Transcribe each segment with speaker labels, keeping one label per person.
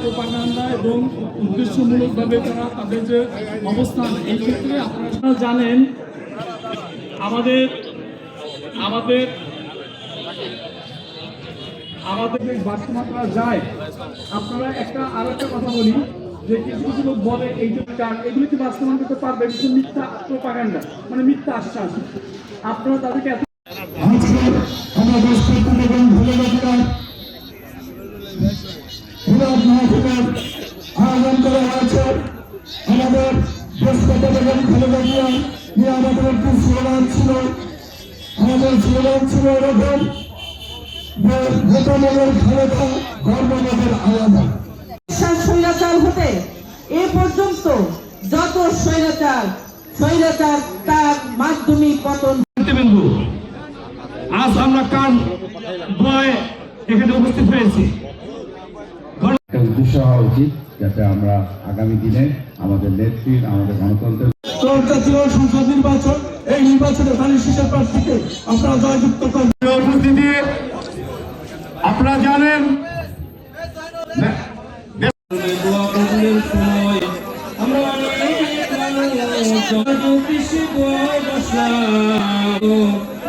Speaker 1: Propaganda এবং উদ্দেশ্যমূলকভাবে তারা তাদের যে অবস্থান, এই ক্ষেত্রে আপনারা জানেন আমাদের আমাদের আমাদের বাস্তবতা যায়। আপনারা আর একটা কথা বলি যে কিছু লোক বলে এই যে এগুলো কি বাস্তবায়ন করতে পারবে, কিছু মিথ্যা প্রোপাগান্ডা, মানে মিথ্যা আশ্বাস। আপনারা তাদেরকে আয়োজন করা হয়েছে। আমাদের আমাদের একটি স্লোগান ছিল, আমাদের স্লোগান ছিল এরকম
Speaker 2: স্বৈরাচার হতে এ পর্যন্ত যত স্বৈরাচার তার মাধ্যমে পতন।
Speaker 1: আজ আমরা কান ভয়ে এখানে উপস্থিত হয়েছি।
Speaker 3: উদ্দেশ্য হওয়া উচিত যাতে আমরা আগামী দিনে আমাদের নেতৃত্ব, আমাদের গণতন্ত্রের
Speaker 1: সংসদ নির্বাচন, এই নির্বাচনে ধানের শীষের প্রার্থীকে আপনারা জয়যুক্ত করবেন। উপস্থিতি আপনারা জানেন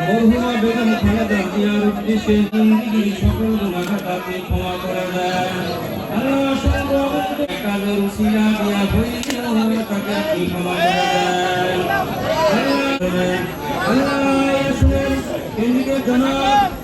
Speaker 4: মরহুমা বেগম খালেদা জিয়ার উদ্দেশ্যে সকল গুনাহগারকে ক্ষমা করে দেন। আল্লাহ কাজের উসিলা দিয়া তাকে আপনি ক্ষমা করে দেন। আল্লাহ শুনেন কেন্দ্রীয় জনাব